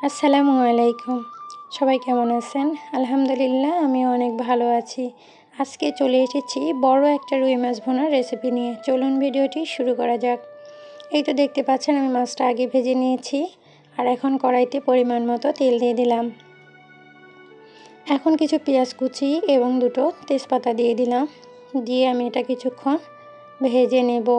আসসালামু আলাইকুম। সবাই কেমন আছেন? আলহামদুলিল্লাহ আমিও অনেক ভালো আছি। আজকে চলে এসেছি বড় একটা রুই মাছ ভুনার রেসিপি নিয়ে। চলুন ভিডিওটি শুরু করা যাক। এই তো দেখতে পাচ্ছেন আমি মাছটা আগে ভেজে নিয়েছি আর এখন কড়াইতে পরিমাণ মতো তেল দিয়ে দিলাম। এখন কিছু পেঁয়াজ কুচি এবং দুটো তেজপাতা দিয়ে দিলাম। দিয়ে আমি এটা কিছুক্ষণ ভেজে নেব।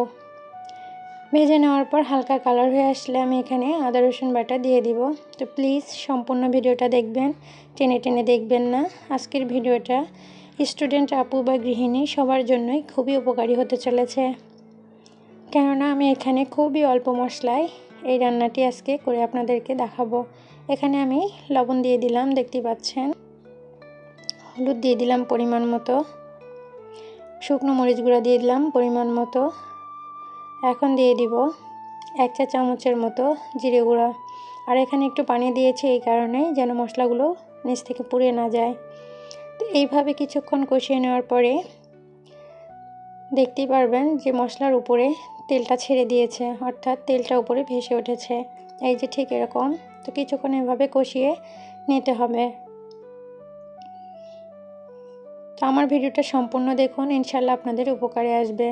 ভেজে নেওয়ার পর হালকা কালার হয়ে আসলে আমি এখানে আদা রসুন বাটা দিয়ে দিব। তো প্লিজ সম্পূর্ণ ভিডিওটা দেখবেন, টেনে টেনে দেখবেন না। আজকের ভিডিওটা স্টুডেন্ট আপু বা গৃহিণী সবার জন্যই খুবই উপকারী হতে চলেছে, কেননা আমি এখানে খুবই অল্প মশলায় এই রান্নাটি আজকে করে আপনাদেরকে দেখাবো। এখানে আমি লবণ দিয়ে দিলাম, দেখতে পাচ্ছেন। হলুদ দিয়ে দিলাম পরিমাণ মতো, শুকনো মরিচ গুঁড়া দিয়ে দিলাম পরিমাণ মতো। এখন দিয়ে দিব 1 চা চামচের মতো জিরে গুঁড়া। আর এখানে একটু পানি দিয়েছি এই কারণে যেন মশলাগুলো নিচ থেকে পুড়ে না যায়। তো এইভাবে কিছুক্ষণ কষিয়ে নেওয়ার পরে দেখতেই পারবেন যে মশলার উপরে তেলটা ছেড়ে দিয়েছে, অর্থাৎ তেলটা উপরে ভেসে উঠেছে। এই যে ঠিক এরকম। তো কিছুক্ষণ এভাবে কষিয়ে নিতে হবে। তো আমার ভিডিওটা সম্পূর্ণ দেখুন, ইনশাল্লাহ আপনাদের উপকারে আসবে।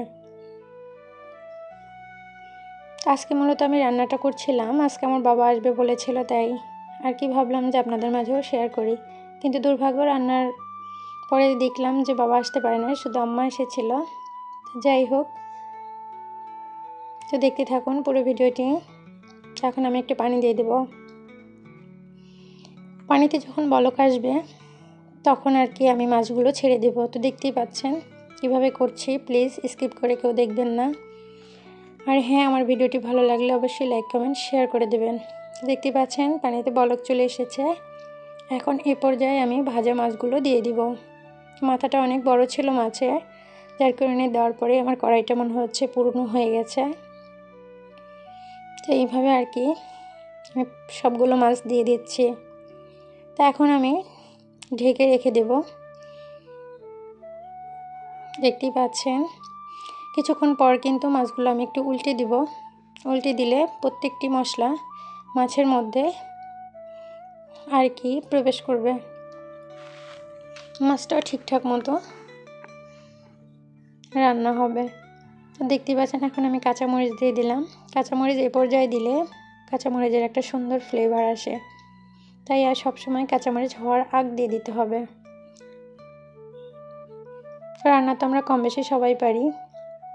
আজকে মূলত আমি রান্নাটা করছিলাম, আজকে আমার বাবা আসবে বলেছিল, তাই আর কি ভাবলাম যে আপনাদের মাঝেও শেয়ার করি। কিন্তু দুর্ভাগ্য রান্নার পরে দেখলাম যে বাবা আসতে পারে না, শুধু আম্মা এসেছিল। যাই হোক, তো দেখতে থাকুন পুরো ভিডিওটি। এখন আমি একটু পানি দিয়ে দেব। পানিতে যখন বলক আসবে তখন আর কি আমি মাছগুলো ছেড়ে দেব। তো দেখতেই পাচ্ছেন কীভাবে করছি, প্লিজ স্কিপ করে কেউ দেখবেন না। আর হ্যাঁ, আমার ভিডিওটি ভালো লাগলে অবশ্যই লাইক কমেন্ট শেয়ার করে দেবেন। দেখতে পাচ্ছেন পানিতে বলক চলে এসেছে। এখন এ পর্যায়ে আমি ভাজা মাছগুলো দিয়ে দিব। মাথাটা অনেক বড় ছিল মাছের, যার কারণে দেওয়ার পরে আমার কড়াইটা মনে হচ্ছে পুরনো হয়ে গেছে। তো এইভাবে আর কি আমি সবগুলো মাছ দিয়ে দিচ্ছি। তা এখন আমি ঢেকে রেখে দেব। দেখতেই পাচ্ছেন কিছুক্ষণ পর কিন্তু মাছগুলো আমি একটু উল্টে দিব। উল্টে দিলে প্রত্যেকটি মশলা মাছের মধ্যে আর কি প্রবেশ করবে, মাছটাও ঠিকঠাক মতো রান্না হবে। তো দেখতেই পাচ্ছেন এখন আমি কাঁচামরিচ দিয়ে দিলাম। কাঁচামরিচ এ পর্যায়ে দিলে কাঁচামরিচের একটা সুন্দর ফ্লেভার আসে, তাই আর সবসময় কাঁচামরিচ হওয়ার আগ দিয়ে দিতে হবে। রান্না তো আমরা কম বেশি সবাই পারি,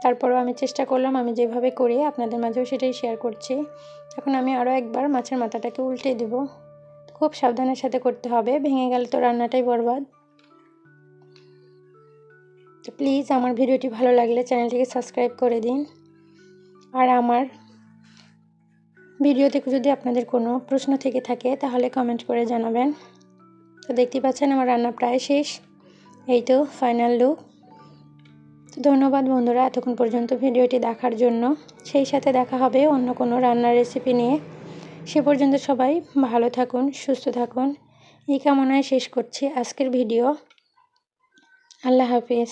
তারপরও আমি চেষ্টা করলাম আমি যেভাবে করি আপনাদের মাঝেও সেটাই শেয়ার করছি। এখন আমি আরও একবার মাছের মাথাটাকে উল্টে দেব। খুব সাবধানের সাথে করতে হবে, ভেঙে গেলে তো রান্নাটাই বরবাদ। তো প্লিজ আমার ভিডিওটি ভালো লাগলে চ্যানেলটিকে সাবস্ক্রাইব করে দিন। আর আমার ভিডিও থেকে যদি আপনাদের কোনো প্রশ্ন থেকে থাকে তাহলে কমেন্ট করে জানাবেন। তো দেখতেই পাচ্ছেন আমার রান্না প্রায় শেষ। এই তো ফাইনাল লুক। তো ধন্যবাদ বন্ধুরা এতক্ষণ পর্যন্ত ভিডিওটি দেখার জন্য। সেই সাথে দেখা হবে অন্য কোনো রান্নার রেসিপি নিয়ে। সে পর্যন্ত সবাই ভালো থাকুন, সুস্থ থাকুন, এই কামনায় শেষ করছি আজকের ভিডিও। আল্লাহ হাফিজ।